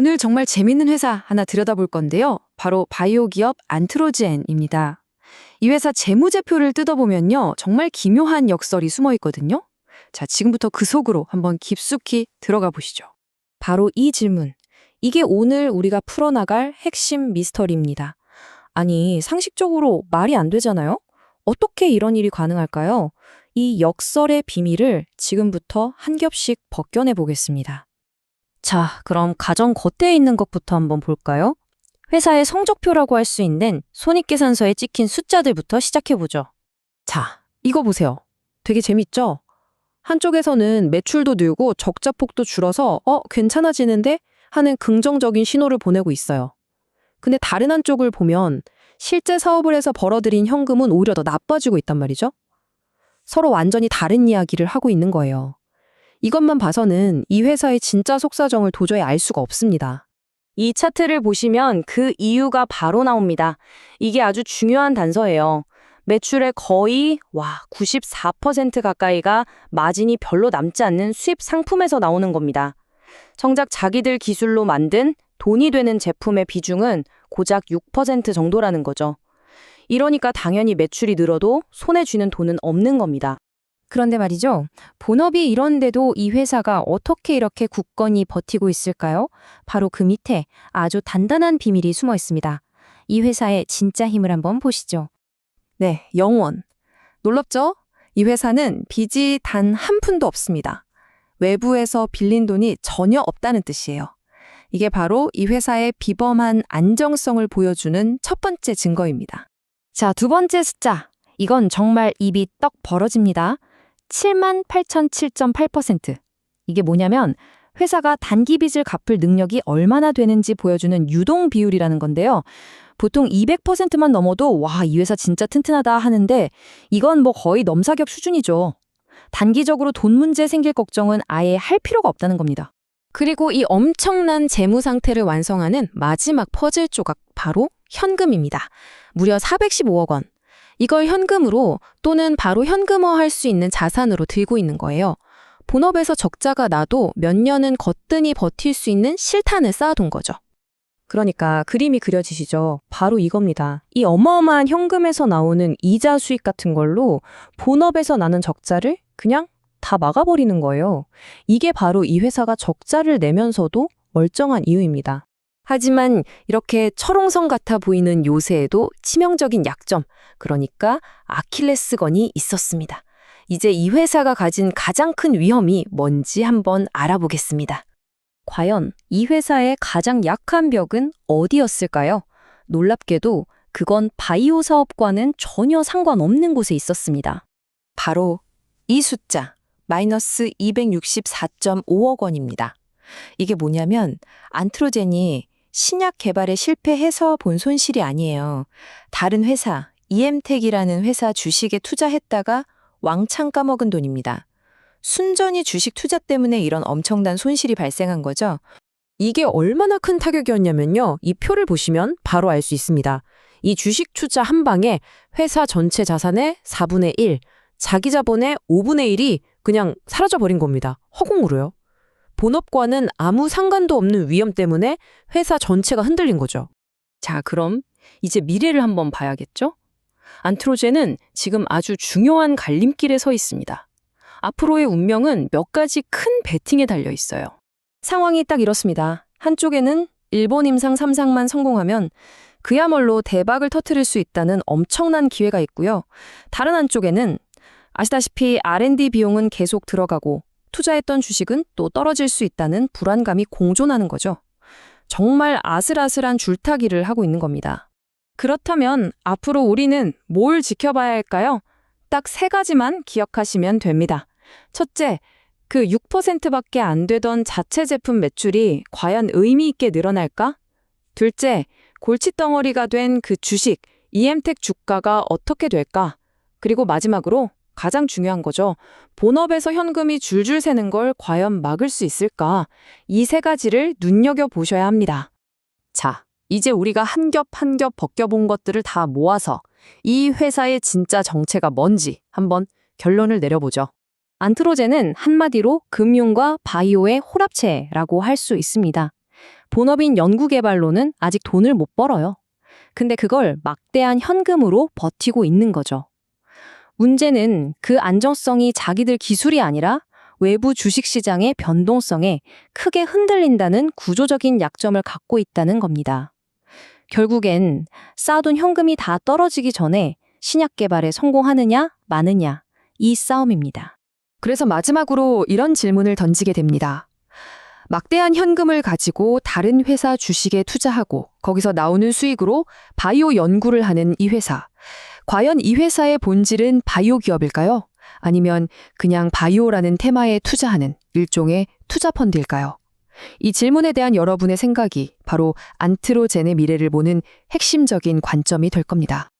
오늘 정말 재밌는 회사 하나 들여다볼 건데요. 바로 바이오 기업 안트로젠입니다. 이 회사 재무제표를 뜯어보면요. 정말 기묘한 역설이 숨어 있거든요. 자, 지금부터 그 속으로 한번 깊숙이 들어가 보시죠. 바로 이 질문. 이게 오늘 우리가 풀어나갈 핵심 미스터리입니다. 아니, 상식적으로 말이 안 되잖아요? 어떻게 이런 일이 가능할까요? 이 역설의 비밀을 지금부터 한 겹씩 벗겨내 보겠습니다. 자, 그럼 가장 겉에 있는 것부터 한번 볼까요? 회사의 성적표라고 할 수 있는 손익계산서에 찍힌 숫자들부터 시작해보죠. 자, 이거 보세요. 되게 재밌죠? 한쪽에서는 매출도 늘고 적자폭도 줄어서 괜찮아지는데 하는 긍정적인 신호를 보내고 있어요. 근데 다른 한쪽을 보면 실제 사업을 해서 벌어들인 현금은 오히려 더 나빠지고 있단 말이죠. 서로 완전히 다른 이야기를 하고 있는 거예요. 이것만 봐서는 이 회사의 진짜 속사정을 도저히 알 수가 없습니다. 이 차트를 보시면 그 이유가 바로 나옵니다. 이게 아주 중요한 단서예요. 매출의 거의 94% 가까이가 마진이 별로 남지 않는 수입 상품에서 나오는 겁니다. 정작 자기들 기술로 만든 돈이 되는 제품의 비중은 고작 6% 정도라는 거죠. 이러니까 당연히 매출이 늘어도 손에 쥐는 돈은 없는 겁니다. 그런데 말이죠. 본업이 이런데도 이 회사가 어떻게 이렇게 굳건히 버티고 있을까요? 바로 그 밑에 아주 단단한 비밀이 숨어 있습니다. 이 회사의 진짜 힘을 한번 보시죠. 네, 영원. 놀랍죠? 이 회사는 빚이 단 한 푼도 없습니다. 외부에서 빌린 돈이 전혀 없다는 뜻이에요. 이게 바로 이 회사의 비범한 안정성을 보여주는 첫 번째 증거입니다. 자, 두 번째 숫자. 이건 정말 입이 떡 벌어집니다. 78,007.8%. 이게 뭐냐면 회사가 단기 빚을 갚을 능력이 얼마나 되는지 보여주는 유동 비율이라는 건데요. 보통 200%만 넘어도 이 회사 진짜 튼튼하다 하는데 이건 거의 넘사벽 수준이죠. 단기적으로 돈 문제 생길 걱정은 아예 할 필요가 없다는 겁니다. 그리고 이 엄청난 재무 상태를 완성하는 마지막 퍼즐 조각, 바로 현금입니다. 무려 415억 원. 이걸 현금으로 또는 바로 현금화할 수 있는 자산으로 들고 있는 거예요. 본업에서 적자가 나도 몇 년은 거뜬히 버틸 수 있는 실탄을 쌓아둔 거죠. 그러니까 그림이 그려지시죠? 바로 이겁니다. 이 어마어마한 현금에서 나오는 이자 수익 같은 걸로 본업에서 나는 적자를 그냥 다 막아버리는 거예요. 이게 바로 이 회사가 적자를 내면서도 멀쩡한 이유입니다. 하지만 이렇게 철옹성 같아 보이는 요새에도 치명적인 약점, 그러니까 아킬레스건이 있었습니다. 이제 이 회사가 가진 가장 큰 위험이 뭔지 한번 알아보겠습니다. 과연 이 회사의 가장 약한 벽은 어디였을까요? 놀랍게도 그건 바이오 사업과는 전혀 상관없는 곳에 있었습니다. 바로 이 숫자, 마이너스 264.5억 원입니다. 이게 뭐냐면 안트로젠이 신약 개발에 실패해서 본 손실이 아니에요. 다른 회사, EM텍이라는 회사 주식에 투자했다가 왕창 까먹은 돈입니다. 순전히 주식 투자 때문에 이런 엄청난 손실이 발생한 거죠. 이게 얼마나 큰 타격이었냐면요. 이 표를 보시면 바로 알 수 있습니다. 이 주식 투자 한 방에 회사 전체 자산의 4분의 1, 자기 자본의 5분의 1이 그냥 사라져버린 겁니다. 허공으로요. 본업과는 아무 상관도 없는 위험 때문에 회사 전체가 흔들린 거죠. 자, 그럼 이제 미래를 한번 봐야겠죠? 안트로젠은 지금 아주 중요한 갈림길에 서 있습니다. 앞으로의 운명은 몇 가지 큰 베팅에 달려 있어요. 상황이 딱 이렇습니다. 한쪽에는 일본 임상 3상만 성공하면 그야말로 대박을 터뜨릴 수 있다는 엄청난 기회가 있고요. 다른 한쪽에는 아시다시피 R&D 비용은 계속 들어가고 투자했던 주식은 또 떨어질 수 있다는 불안감이 공존하는 거죠. 정말 아슬아슬한 줄타기를 하고 있는 겁니다. 그렇다면 앞으로 우리는 뭘 지켜봐야 할까요? 딱 3가지만 기억하시면 됩니다. 첫째, 그 6%밖에 안 되던 자체 제품 매출이 과연 의미 있게 늘어날까? 둘째, 골칫덩어리가 된 그 주식, EM텍 주가가 어떻게 될까? 그리고 마지막으로 가장 중요한 거죠. 본업에서 현금이 줄줄 새는 걸 과연 막을 수 있을까? 이 3가지를 눈여겨보셔야 합니다. 자, 이제 우리가 한 겹 한 겹 벗겨본 것들을 다 모아서 이 회사의 진짜 정체가 뭔지 한번 결론을 내려보죠. 안트로젠은 한마디로 금융과 바이오의 혼합체라고 할 수 있습니다. 본업인 연구개발로는 아직 돈을 못 벌어요. 근데 그걸 막대한 현금으로 버티고 있는 거죠. 문제는 그 안정성이 자기들 기술이 아니라 외부 주식시장의 변동성에 크게 흔들린다는 구조적인 약점을 갖고 있다는 겁니다. 결국엔 쌓아둔 현금이 다 떨어지기 전에 신약 개발에 성공하느냐 마느냐 이 싸움입니다. 그래서 마지막으로 이런 질문을 던지게 됩니다. 막대한 현금을 가지고 다른 회사 주식에 투자하고 거기서 나오는 수익으로 바이오 연구를 하는 이 회사. 과연 이 회사의 본질은 바이오 기업일까요? 아니면 그냥 바이오라는 테마에 투자하는 일종의 투자 펀드일까요? 이 질문에 대한 여러분의 생각이 바로 안트로젠의 미래를 보는 핵심적인 관점이 될 겁니다.